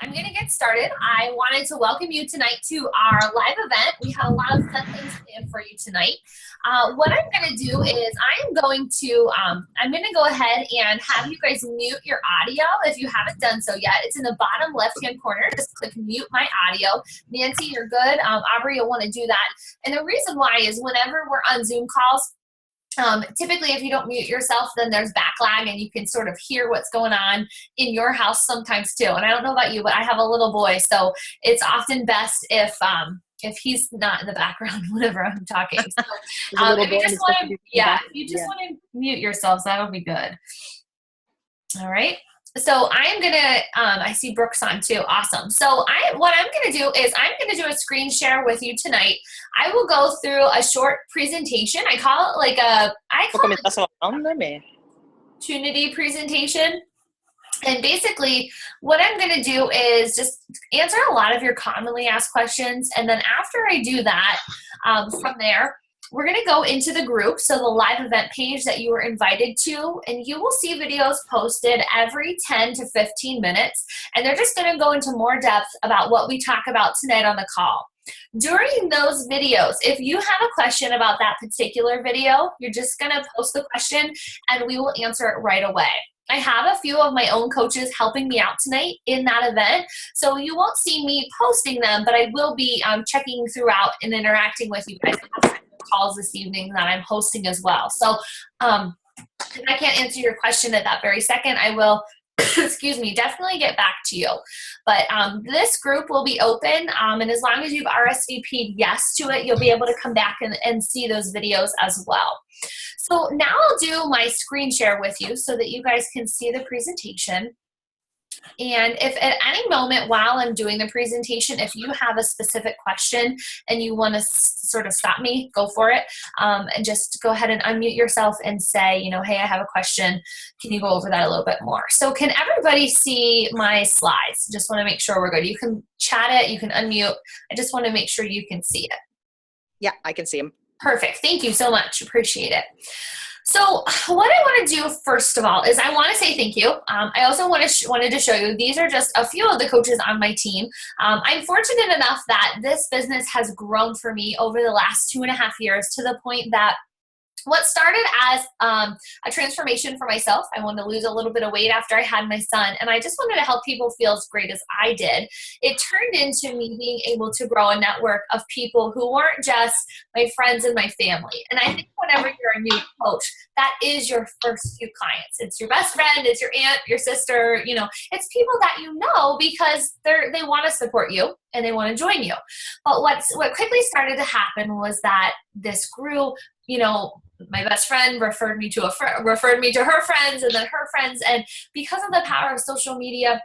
I'm going to get started. I wanted to welcome you tonight to our live event. We have a lot of fun things planned for you tonight. What I'm going to do is I'm going to go ahead and have you guys mute your audio if you haven't done so yet. It's in the bottom left-hand corner. Just click mute my audio. Nancy, you're good. Aubrey, you'll want to do that. And the reason why is whenever we're on Zoom calls, typically if you don't mute yourself, then there's backlag and you can sort of hear what's going on in your house sometimes too. And I don't know about you, but I have a little boy, so it's often best if he's not in the background whenever I'm talking. So, if you just want to mute yourselves, that would be good. All right. So I'm going to, I see Brooks on too. Awesome. So what I'm going to do is I'm going to do a screen share with you tonight. I will go through a short presentation. I call it opportunity presentation. And basically what I'm going to do is just answer a lot of your commonly asked questions. And then after I do that, from there, we're going to go into the group, so the live event page that you were invited to, and you will see videos posted every 10 to 15 minutes, and they're just going to go into more depth about what we talk about tonight on the call. During those videos, if you have a question about that particular video, you're just going to post the question, and we will answer it right away. I have a few of my own coaches helping me out tonight in that event, so you won't see me posting them, but I will be checking throughout and interacting with you guys. Calls this evening that I'm hosting as well. So if I can't answer your question at that very second, I will, excuse me, definitely get back to you. But this group will be open, and as long as you've RSVP'd yes to it, you'll be able to come back and see those videos as well. So now I'll do my screen share with you so that you guys can see the presentation. And if at any moment while I'm doing the presentation, if you have a specific question and you want to sort of stop me, go for it. And just go ahead and unmute yourself and say, hey, I have a question. Can you go over that a little bit more? So can everybody see my slides? Just want to make sure we're good. You can chat it. You can unmute. I just want to make sure you can see it. Yeah, I can see them. Perfect. Thank you so much. Appreciate it. So what I want to do first of all is I want to say thank you. I also wanted to show you, these are just a few of the coaches on my team. I'm fortunate enough that this business has grown for me over the last 2.5 years to the point that what started as a transformation for myself, I wanted to lose a little bit of weight after I had my son, and I just wanted to help people feel as great as I did. It turned into me being able to grow a network of people who weren't just my friends and my family. And I think whenever you're a new coach, that is your first few clients. It's your best friend, it's your aunt, your sister, it's people that you know because they want to support you and they want to join you. But what quickly started to happen was that this grew, my best friend referred me to her friends and then her friends. And because of the power of social media,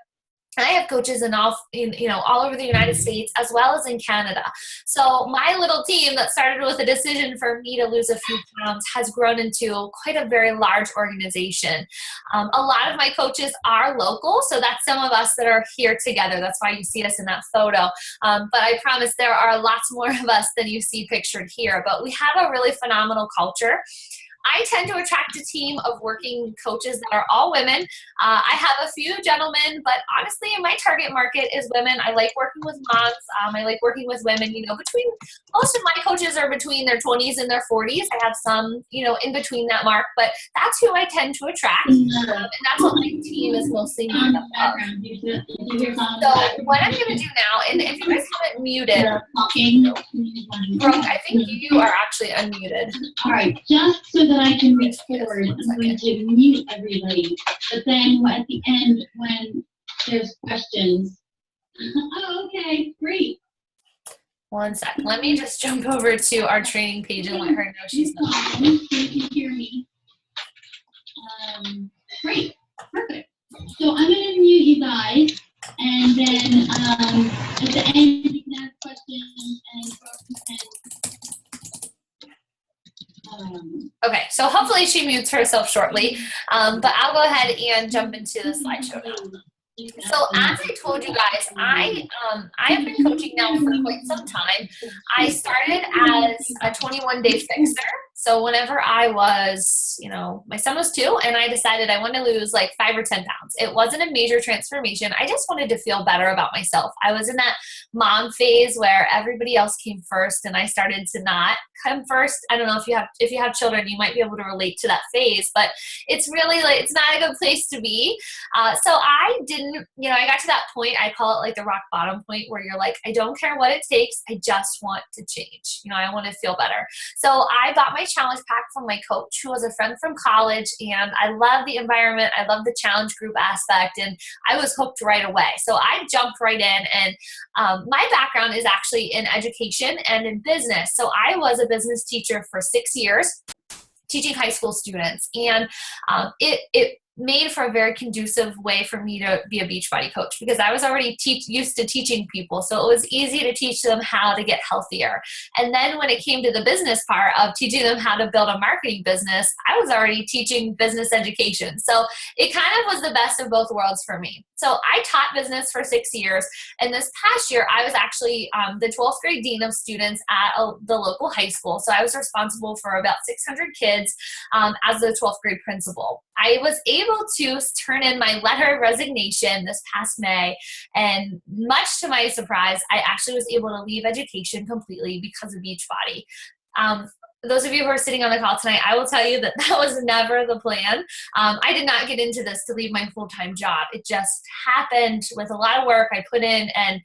I have coaches all over the United States as well as in Canada. So my little team that started with a decision for me to lose a few pounds has grown into quite a very large organization. A lot of my coaches are local, so that's some of us that are here together. That's why you see us in that photo. But I promise there are lots more of us than you see pictured here. But we have a really phenomenal culture. I tend to attract a team of working coaches that are all women. I have a few gentlemen, but honestly, my target market is women. I like working with moms. I like working with women, most of my coaches are between their 20s and their 40s. I have some, in between that mark, but that's who I tend to attract. And that's what my team is mostly made up of. So what I'm going to do now, and if you guys haven't muted, Brooke, I think you are actually unmuted. All right, just so that I can record, I'm going to mute everybody. But then at the end, when there's questions, oh, okay, great. One sec. Let me just jump over to our training page and let her know she's not. So you can hear me. Great, perfect. So I'm going to mute you guys, and then at the end you can ask questions and okay, so hopefully she mutes herself shortly, but I'll go ahead and jump into the slideshow now. So as I told you guys, I have been coaching now for quite some time. I started as a 21-day fixer. So whenever I was, my son was 2 and I decided I wanted to lose like 5 or 10 pounds. It wasn't a major transformation. I just wanted to feel better about myself. I was in that mom phase where everybody else came first and I started to not come first. I don't know if you have children, you might be able to relate to that phase, but it's really like, it's not a good place to be. So I didn't, I got to that point, I call it like the rock bottom point where you're like, I don't care what it takes. I just want to change. I want to feel better. So I bought my challenge pack from my coach, who was a friend from college, and I love the environment. I love the challenge group aspect, and I was hooked right away. So I jumped right in, and my background is actually in education and in business. So I was a business teacher for 6 years, teaching high school students, and it made for a very conducive way for me to be a Beachbody coach, because I was already used to teaching people. So it was easy to teach them how to get healthier. And then when it came to the business part of teaching them how to build a marketing business, I was already teaching business education. So it kind of was the best of both worlds for me. So I taught business for 6 years. And this past year, I was actually the 12th grade dean of students at the local high school. So I was responsible for about 600 kids as the 12th grade principal. I was able to turn in my letter of resignation this past May, and much to my surprise, I actually was able to leave education completely because of Beachbody. Those of you who are sitting on the call tonight, I will tell you that was never the plan. I did not get into this to leave my full-time job. It just happened with a lot of work I put in, and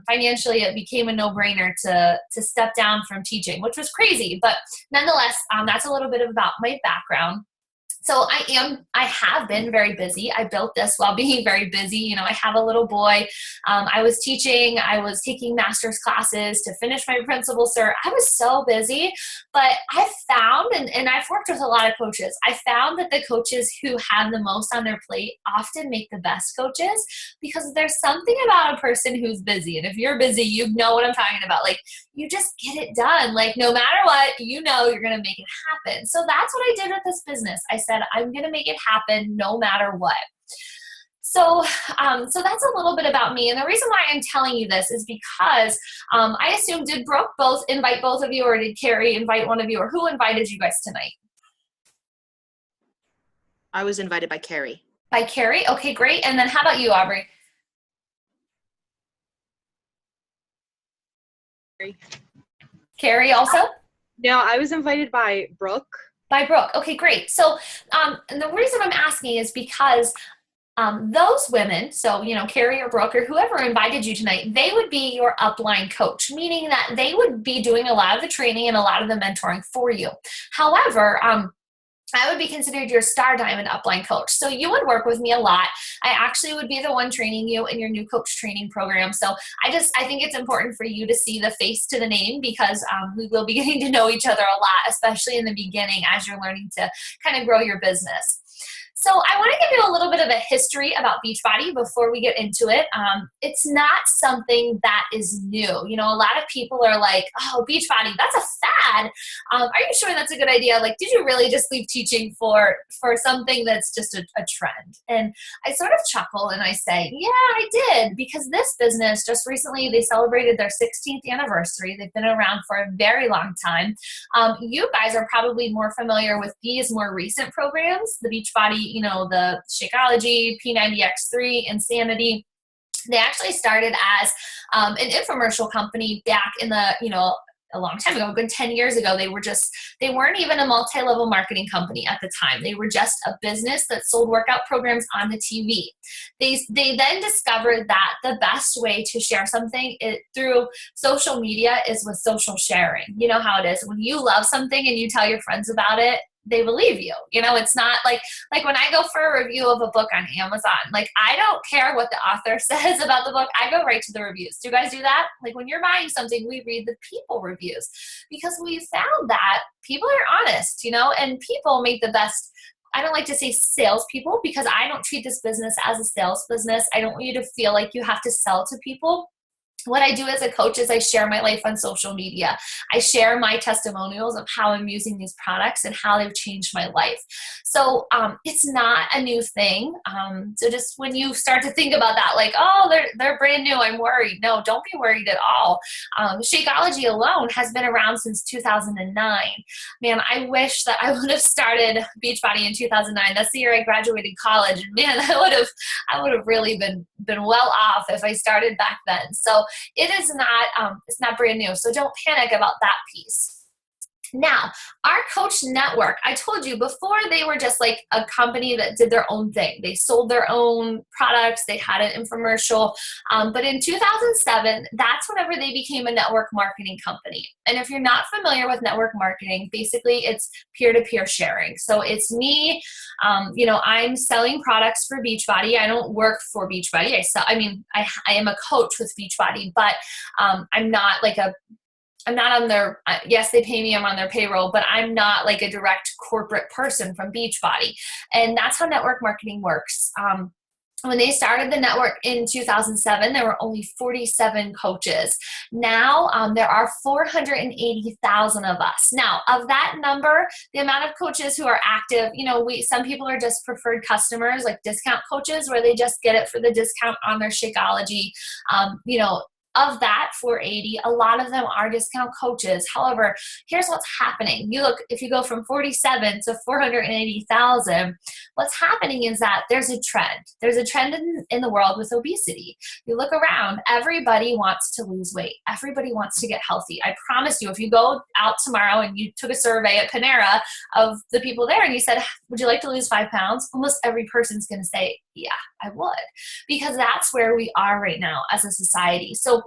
financially it became a no-brainer to step down from teaching, which was crazy. But nonetheless, that's a little bit about my background. So I have been very busy. I built this while being very busy. I have a little boy. I was teaching. I was taking master's classes to finish my principal cert. I was so busy, but I found, and I've worked with a lot of coaches, I found that the coaches who have the most on their plate often make the best coaches, because there's something about a person who's busy. And if you're busy, you know what I'm talking about. Like, you just get it done. Like, no matter what, you're going to make it happen. So that's what I did with this business. I said, I'm going to make it happen no matter what. So that's a little bit about me. And the reason why I'm telling you this is because I assume, did Brooke invite both of you, or did Carrie invite one of you, or who invited you guys tonight? I was invited by Carrie. By Carrie? Okay, great. And then how about you, Aubrey? Carrie also? No, I was invited by Brooke. By Brooke. Okay, great. So and the reason I'm asking is because those women, so, Carrie or Brooke or whoever invited you tonight, they would be your upline coach, meaning that they would be doing a lot of the training and a lot of the mentoring for you. However, I would be considered your Star Diamond upline coach. So you would work with me a lot. I actually would be the one training you in your new coach training program. So I think it's important for you to see the face to the name, because we will be getting to know each other a lot, especially in the beginning as you're learning to kind of grow your business. So I want to give you a little bit of a history about Beachbody before we get into it. It's not something that is new. A lot of people are like, oh, Beachbody, that's a fad. Are you sure that's a good idea? Like, did you really just leave teaching for something that's just a trend? And I sort of chuckle and I say, yeah, I did, because this business just recently, they celebrated their 16th anniversary. They've been around for a very long time. You guys are probably more familiar with these more recent programs, the Beachbody, the Shakeology, P90X3, Insanity. They actually started as an infomercial company back in the, a long time ago, a good 10 years ago. They weren't even a multi-level marketing company at the time. They were just a business that sold workout programs on the TV. They then discovered that the best way to share something through social media is with social sharing. You know how it is. When you love something and you tell your friends about it, they believe you. It's not like when I go for a review of a book on Amazon, like, I don't care what the author says about the book. I go right to the reviews. Do you guys do that? Like, when you're buying something, we read the people reviews, because we found that people are honest, and people make the best. I don't like to say salespeople, because I don't treat this business as a sales business. I don't want you to feel like you have to sell to people. what I do as a coach is I share my life on social media. I share my testimonials of how I'm using these products and how they've changed my life. So it's not a new thing. So just when you start to think about that, like, oh, they're brand new, I'm worried. No, don't be worried at all. Shakeology alone has been around since 2009. Man, I wish that I would have started Beachbody in 2009. That's the year I graduated college. And man, I would have really been well off if I started back then. So it is not, it's not brand new. So don't panic about that piece. Now, our coach network, I told you before, they were just like a company that did their own thing. They sold their own products. They had an infomercial. But in 2007, that's whenever they became a network marketing company. And if you're not familiar with network marketing, basically it's peer-to-peer sharing. So it's me, I'm selling products for Beachbody. I don't work for Beachbody. I am a coach with Beachbody, but I'm not on their, yes, they pay me, I'm on their payroll, but I'm not like a direct corporate person from Beachbody. And that's how network marketing works. When they started the network in 2007, there were only 47 coaches. Now there are 480,000 of us. Now, of that number, the amount of coaches who are active, some people are just preferred customers, like discount coaches, where they just get it for the discount on their Shakeology. Of that 480, a lot of them are discount coaches. However, here's what's happening. If you go from 47 to 480,000, what's happening is that there's a trend. There's a trend in the world with obesity. You look around, everybody wants to lose weight. Everybody wants to get healthy. I promise you, if you go out tomorrow and you took a survey at Panera of the people there and you said, would you like to lose 5 pounds? Almost every person's going to say, yeah, I would, because that's where we are right now as a society. So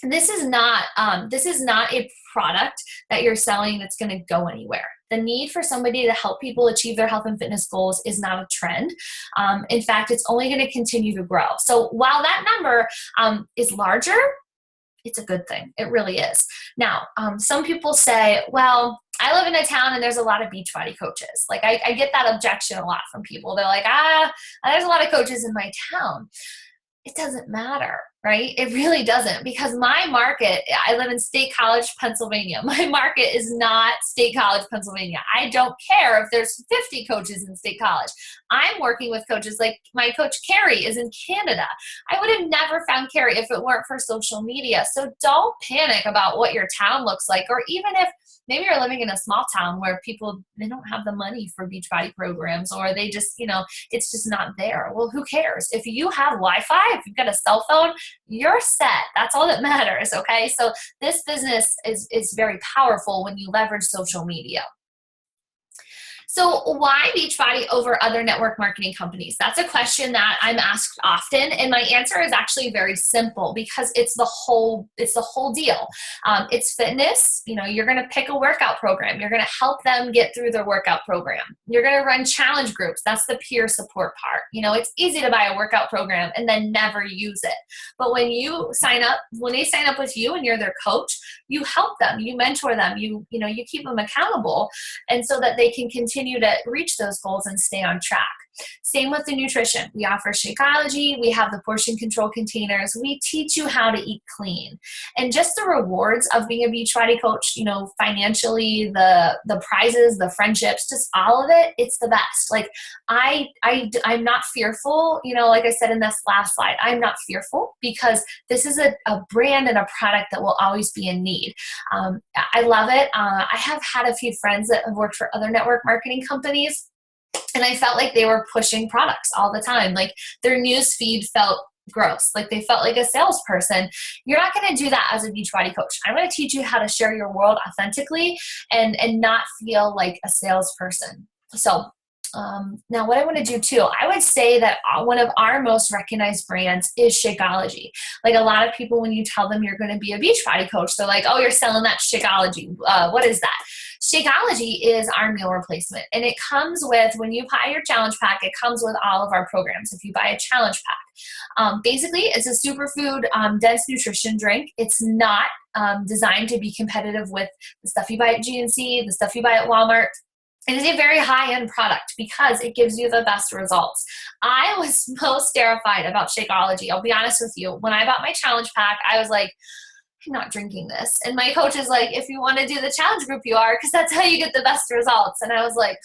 this is not a product that you're selling that's going to go anywhere. The need for somebody to help people achieve their health and fitness goals is not a trend. In fact, it's only going to continue to grow. So while that number is larger, it's a good thing. It really is. Now, some people say, well, I live in a town and there's a lot of Beachbody coaches. Like I get that objection a lot from people. They're like, there's a lot of coaches in my town. It doesn't matter, right? It really doesn't, because my market, I live in State College, Pennsylvania. My market is not State College, Pennsylvania. I don't care if there's 50 coaches in State College. I'm working with coaches like my coach Carrie is in Canada. I would have never found Carrie if it weren't for social media. So don't panic about what your town looks like, or even if maybe you're living in a small town where people, they don't have the money for Beachbody programs, or they just, it's just not there. Well, who cares? If you have Wi-Fi, if you've got a cell phone, you're set. That's all that matters, okay? So this business is very powerful when you leverage social media. So why Beachbody over other network marketing companies? That's a question that I'm asked often, and my answer is actually very simple, because it's the whole deal. It's fitness. You're going to pick a workout program. You're going to help them get through their workout program. You're going to run challenge groups. That's the peer support part. It's easy to buy a workout program and then never use it. But when they sign up with you and you're their coach, you help them, you mentor them, you keep them accountable, and so that they can continue to reach those goals and stay on track. Same with the nutrition. We offer Shakeology. We have the portion control containers. We teach you how to eat clean. And just the rewards of being a Beachbody coach, financially, the prizes, the friendships, just all of it, it's the best. Like I'm not fearful, like I said in this last slide, I'm not fearful, because this is a brand and a product that will always be in need. I love it. I have had a few friends that have worked for other network marketing companies, and I felt like they were pushing products all the time. Like their news feed felt gross. Like they felt like a salesperson. You're not going to do that as a Beachbody coach. I'm going to teach you how to share your world authentically and not feel like a salesperson. So now what I want to do too, I would say that one of our most recognized brands is Shakeology. Like a lot of people, when you tell them you're going to be a Beachbody coach, they're like, oh, you're selling that Shakeology. What is that? Shakeology is our meal replacement, and it comes with, when you buy your challenge pack, it comes with all of our programs. If you buy a challenge pack, basically it's a superfood dense nutrition drink. It's not designed to be competitive with the stuff you buy at GNC, the stuff you buy at Walmart. It is a very high-end product because it gives you the best results. I was most terrified about Shakeology. I'll be honest with you. When I bought my challenge pack, I was like, I'm not drinking this. And my coach is like, if you want to do the challenge group, you are, because that's how you get the best results. And I was like,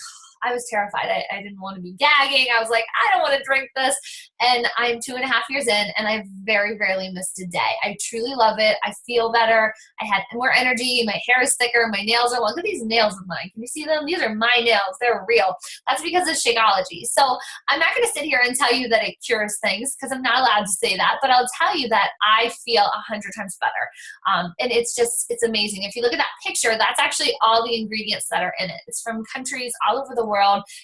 I was terrified. I didn't want to be gagging. I was like, I don't want to drink this. And I'm 2.5 years in, and I very rarely missed a day. I truly love it. I feel better. I had more energy. My hair is thicker. My nails are long. Look at these nails of mine. Can you see them? These are my nails. They're real. That's because of Shakeology. So I'm not going to sit here and tell you that it cures things, because I'm not allowed to say that, but I'll tell you that I feel 100 times better. And it's amazing. If you look at that picture, that's actually all the ingredients that are in it. It's from countries all over the world.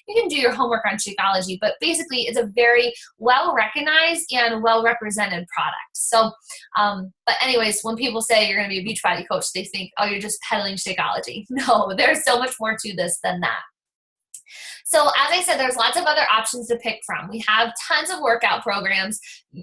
You can do your homework on Shakeology, but basically it's a very well-recognized and well-represented product. So, but anyways, when people say you're going to be a Beachbody coach, they think, oh, you're just peddling Shakeology. No, there's so much more to this than that. So as I said, there's lots of other options to pick from. We have tons of workout programs.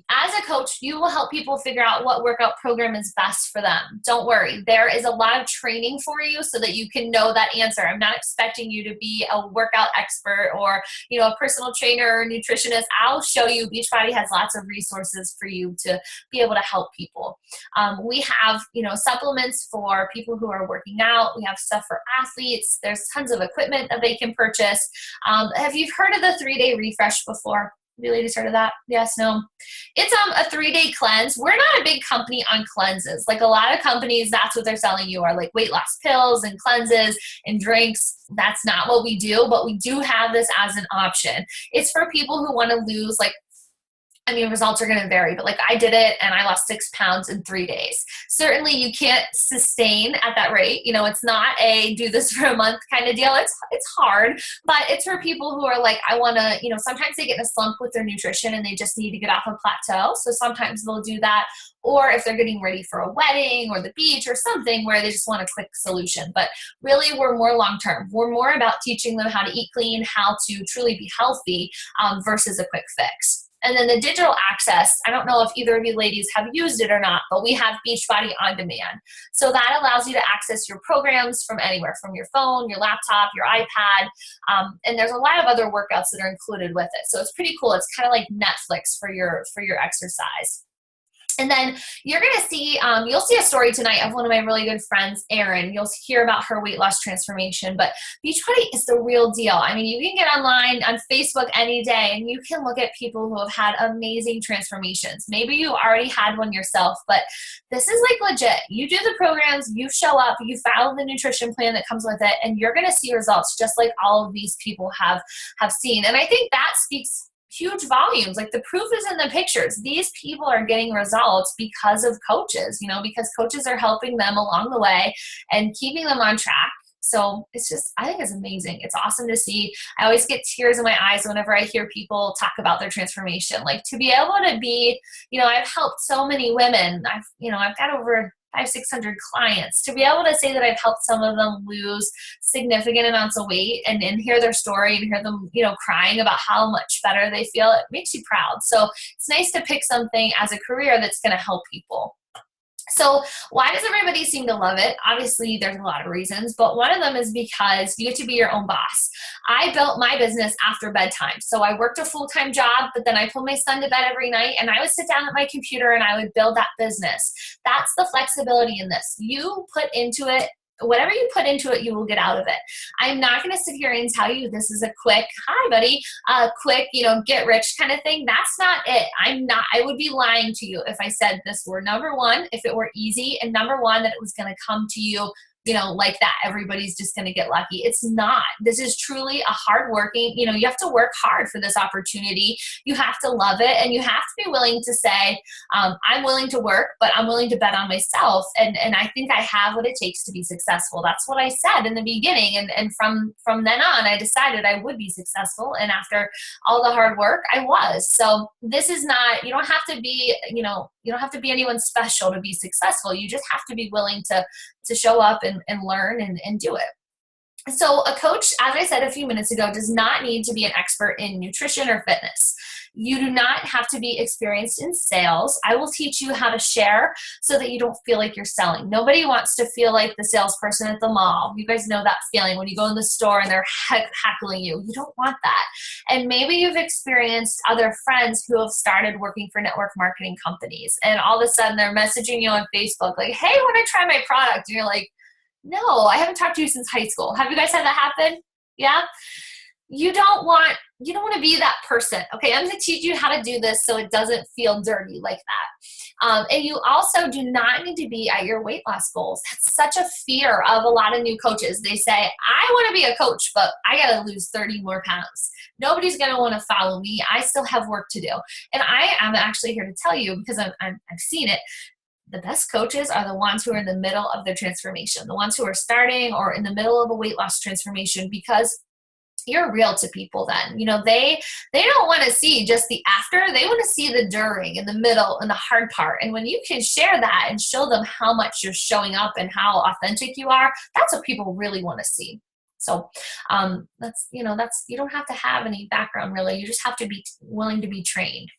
As a coach, you will help people figure out what workout program is best for them. Don't worry. There is a lot of training for you so that you can know that answer. I'm not expecting you to be a workout expert or, a personal trainer or nutritionist. I'll show you. Beachbody has lots of resources for you to be able to help people. We have, supplements for people who are working out. We have stuff for athletes. There's tons of equipment that they can purchase. Have you heard of the 3-day refresh before? Have you ladies heard of that? Yes, no? It's a 3-day cleanse. We're not a big company on cleanses. Like a lot of companies, that's what they're selling you, are like weight loss pills and cleanses and drinks. That's not what we do, but we do have this as an option. It's for people who want to lose results are going to vary, but I did it and I lost 6 pounds in 3 days. Certainly you can't sustain at that rate. It's not a do this for a month kind of deal. It's hard, but it's for people who are like, I want to, sometimes they get in a slump with their nutrition and they just need to get off a plateau. So sometimes they'll do that. Or if they're getting ready for a wedding or the beach or something where they just want a quick solution. But really, we're more long-term. We're more about teaching them how to eat clean, how to truly be healthy versus a quick fix. And then the digital access, I don't know if either of you ladies have used it or not, but we have Beachbody On Demand. So that allows you to access your programs from anywhere, from your phone, your laptop, your iPad, and there's a lot of other workouts that are included with it. So it's pretty cool. It's kind of like Netflix for your exercise. And then you're going to see, you'll see a story tonight of one of my really good friends, Erin. You'll hear about her weight loss transformation, but Beachbody is the real deal. I mean, you can get online on Facebook any day and you can look at people who have had amazing transformations. Maybe you already had one yourself, but this is legit. You do the programs, you show up, you follow the nutrition plan that comes with it, and you're going to see results just like all of these people have seen. And I think that speaks huge volumes. The proof is in the pictures. These people are getting results because of coaches, because coaches are helping them along the way and keeping them on track. So it's just, I think it's amazing. It's awesome to see. I always get tears in my eyes whenever I hear people talk about their transformation. To be able to be, I've helped so many women. I've got over 500-600 clients. To be able to say that I've helped some of them lose significant amounts of weight and hear their story and hear them, crying about how much better they feel, it makes you proud. So it's nice to pick something as a career that's going to help people. So why does everybody seem to love it? Obviously, there's a lot of reasons, but one of them is because you get to be your own boss. I built my business after bedtime. So I worked a full-time job, but then I put my son to bed every night and I would sit down at my computer and I would build that business. That's the flexibility in this. You put into it, whatever you put into it, you will get out of it. I'm not going to sit here and tell you this is a quick, hi buddy, quick, get rich kind of thing. That's not it. I would be lying to you if I said this were number one, if it were easy, and number one, that it was going to come to you like that. Everybody's just going to get lucky. It's not. This is truly a hardworking, you have to work hard for this opportunity. You have to love it, and you have to be willing to say, I'm willing to work, but I'm willing to bet on myself. And I think I have what it takes to be successful. That's what I said in the beginning. And from then on, I decided I would be successful. And after all the hard work, I was. So this is not, you don't have to be, you don't have to be anyone special to be successful. You just have to be willing to show up and learn and do it. So a coach, as I said a few minutes ago, does not need to be an expert in nutrition or fitness. You do not have to be experienced in sales. I will teach you how to share so that you don't feel like you're selling. Nobody wants to feel like the salesperson at the mall. You guys know that feeling when you go in the store and they're heckling you. You don't want that. And maybe you've experienced other friends who have started working for network marketing companies, and all of a sudden they're messaging you on Facebook like, hey, want to try my product? And you're like, no, I haven't talked to you since high school. Have you guys had that happen? Yeah? You don't want to be that person. Okay, I'm going to teach you how to do this so it doesn't feel dirty like that. And you also do not need to be at your weight loss goals. That's such a fear of a lot of new coaches. They say, I want to be a coach, but I got to lose 30 more pounds. Nobody's going to want to follow me. I still have work to do. And I am actually here to tell you, because I've seen it, the best coaches are the ones who are in the middle of their transformation, the ones who are starting or in the middle of a weight loss transformation, because you're real to people then. They don't want to see just the after. They want to see the during and the middle and the hard part. And when you can share that and show them how much you're showing up and how authentic you are, that's what people really want to see. So that's you don't have to have any background really. You just have to be willing to be trained.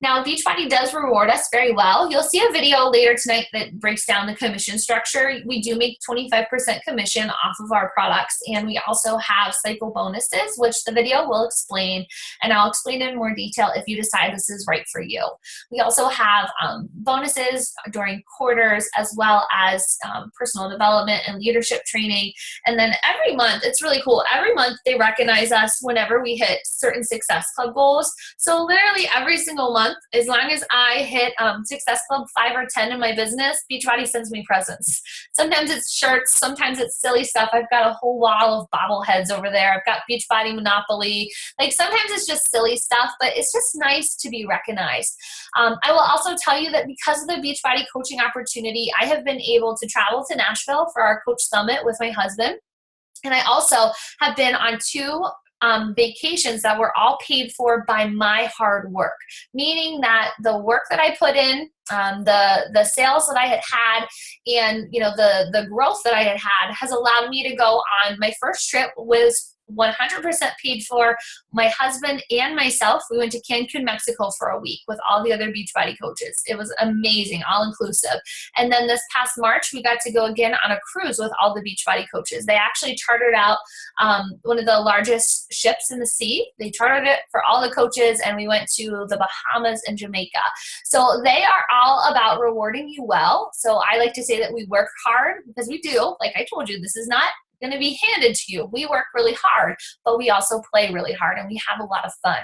Now, Beachbody does reward us very well. You'll see a video later tonight that breaks down the commission structure. We do make 25% commission off of our products, and we also have cycle bonuses, which the video will explain, and I'll explain in more detail if you decide this is right for you. We also have bonuses during quarters, as well as personal development and leadership training. And then every month, it's really cool. Every month, they recognize us whenever we hit certain Success Club goals. So literally every single month, as long as I hit Success Club 5 or 10 in my business, Beachbody sends me presents. Sometimes it's shirts, sometimes it's silly stuff. I've got a whole wall of bobbleheads over there. I've got Beachbody Monopoly. Like sometimes it's just silly stuff, but it's just nice to be recognized. I will also tell you that because of the Beachbody coaching opportunity, I have been able to travel to Nashville for our coach summit with my husband. And I also have been on 2 vacations that were all paid for by my hard work, meaning that the work that I put in, the sales that I had, and the growth that I had has allowed me to go on my first trip was 100% paid for. My husband and myself, we went to Cancun, Mexico for a week with all the other Beachbody coaches. It was amazing, all inclusive. And then this past March, we got to go again on a cruise with all the Beachbody coaches. They actually chartered out one of the largest ships in the sea. They chartered it for all the coaches, and we went to the Bahamas and Jamaica. So they are all about rewarding you well. So I like to say that we work hard, because we do. Like I told you, this is not going to be handed to you. We work really hard, but we also play really hard, and we have a lot of fun.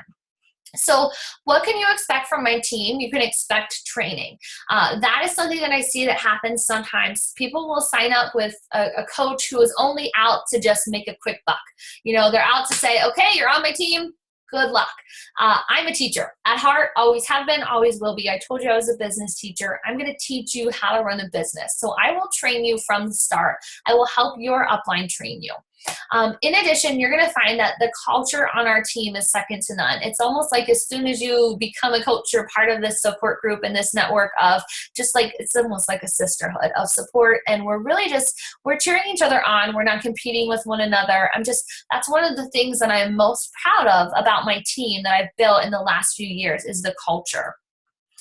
So what can you expect from my team? You can expect training. That is something that I see that happens sometimes. People will sign up with a coach who is only out to just make a quick buck. They're out to say, okay, you're on my team. Good luck. I'm a teacher at heart, always have been, always will be. I told you I was a business teacher. I'm going to teach you how to run a business. So I will train you from the start. I will help your upline train you. In addition, you're going to find that the culture on our team is second to none. It's almost like as soon as you become a coach, you're part of this support group and this network of it's almost like a sisterhood of support. And we're cheering each other on. We're not competing with one another. That's one of the things that I'm most proud of about my team that I've built in the last few years is the culture.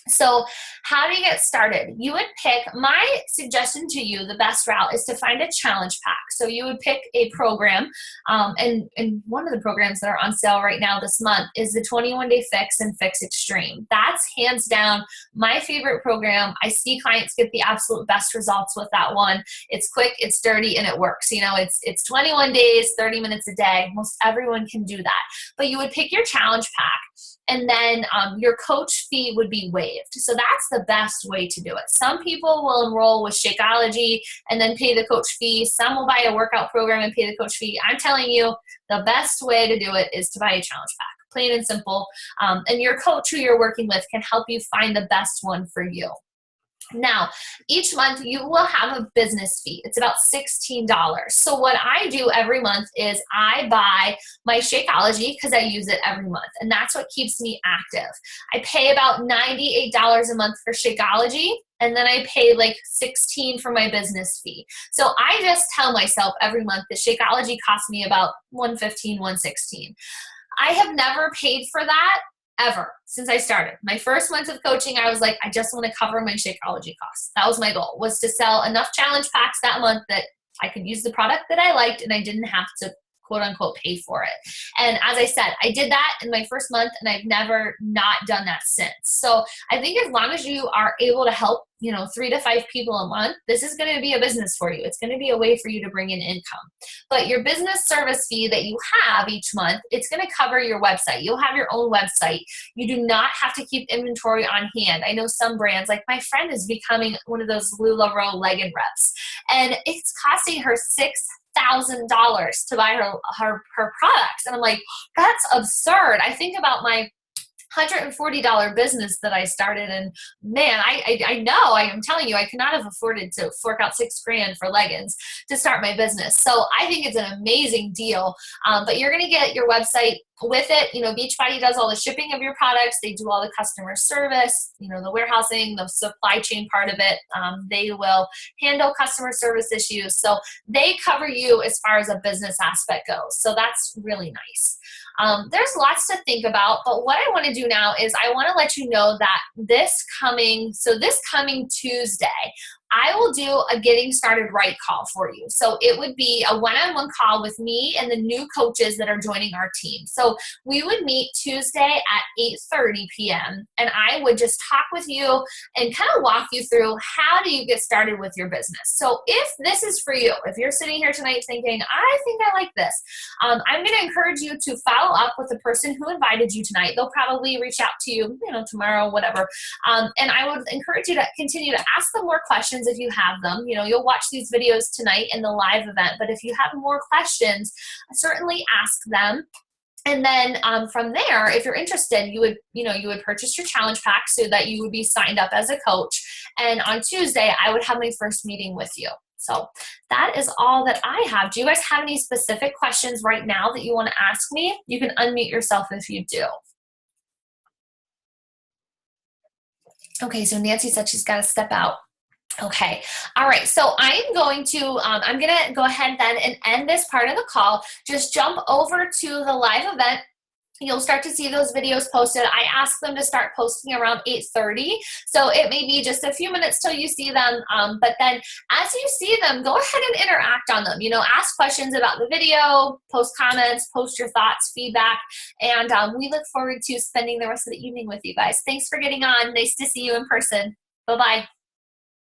So how do you get started? You would pick, my suggestion to you, the best route is to find a challenge pack. So you would pick a program, and one of the programs that are on sale right now this month is the 21-Day Fix and Fix Extreme. That's hands down my favorite program. I see clients get the absolute best results with that one. It's quick, it's dirty, and it works. It's 21 days, 30 minutes a day. Most everyone can do that. But you would pick your challenge pack, and then your coach fee would be waived. So that's the best way to do it. Some people will enroll with Shakeology and then pay the coach fee. Some will buy a workout program and pay the coach fee. I'm telling you, the best way to do it is to buy a challenge pack, plain and simple. And your coach who you're working with can help you find the best one for you. Now, each month you will have a business fee. It's about $16. So what I do every month is I buy my Shakeology because I use it every month, and that's what keeps me active. I pay about $98 a month for Shakeology, and then I pay like $16 for my business fee. So I just tell myself every month that Shakeology costs me about $115, $116. I have never paid for that ever since I started. My first month of coaching, I was like, I just want to cover my Shakeology costs. That was my goal, was to sell enough challenge packs that month that I could use the product that I liked and I didn't have to quote unquote pay for it. And as I said, I did that in my first month and I've never not done that since. So I think as long as you are able to help, 3 to 5 people a month, this is going to be a business for you. It's going to be a way for you to bring in income. But your business service fee that you have each month, it's going to cover your website. You'll have your own website. You do not have to keep inventory on hand. I know some brands, like my friend is becoming one of those LuLaRoe legging reps, and it's costing her $6,000 to buy her products. And I'm like, that's absurd. I think about my $140 business that I started, and man, I know, I am telling you, I could not have afforded to fork out $6,000 for leggings to start my business. So I think it's an amazing deal, but you're going to get your website with it. Beachbody does all the shipping of your products. They do all the customer service, the warehousing, the supply chain part of it. They will handle customer service issues. So they cover you as far as a business aspect goes. So that's really nice. There's lots to think about, but what I want to do now is I want to let you know that this coming Tuesday, I will do a getting started right call for you. So it would be a one-on-one call with me and the new coaches that are joining our team. So we would meet Tuesday at 8:30 p.m. and I would just talk with you and kind of walk you through how do you get started with your business. So if this is for you, if you're sitting here tonight thinking, I think I like this, I'm going to encourage you to follow up with the person who invited you tonight. They'll probably reach out to you, tomorrow, whatever. And I would encourage you to continue to ask them more questions if you have them. You'll watch these videos tonight in the live event, but if you have more questions, certainly ask them. And then from there, if you're interested, you would purchase your challenge pack so that you would be signed up as a coach. And on Tuesday, I would have my first meeting with you. So that is all that I have. Do you guys have any specific questions right now that you want to ask me? You can unmute yourself if you do. Okay, so Nancy said she's got to step out. Okay. All right. So I'm going to go ahead then and end this part of the call. Just jump over to the live event. You'll start to see those videos posted. I ask them to start posting around 8:30. So it may be just a few minutes till you see them. But then as you see them, go ahead and interact on them. Ask questions about the video, post comments, post your thoughts, feedback. And we look forward to spending the rest of the evening with you guys. Thanks for getting on. Nice to see you in person. Bye-bye.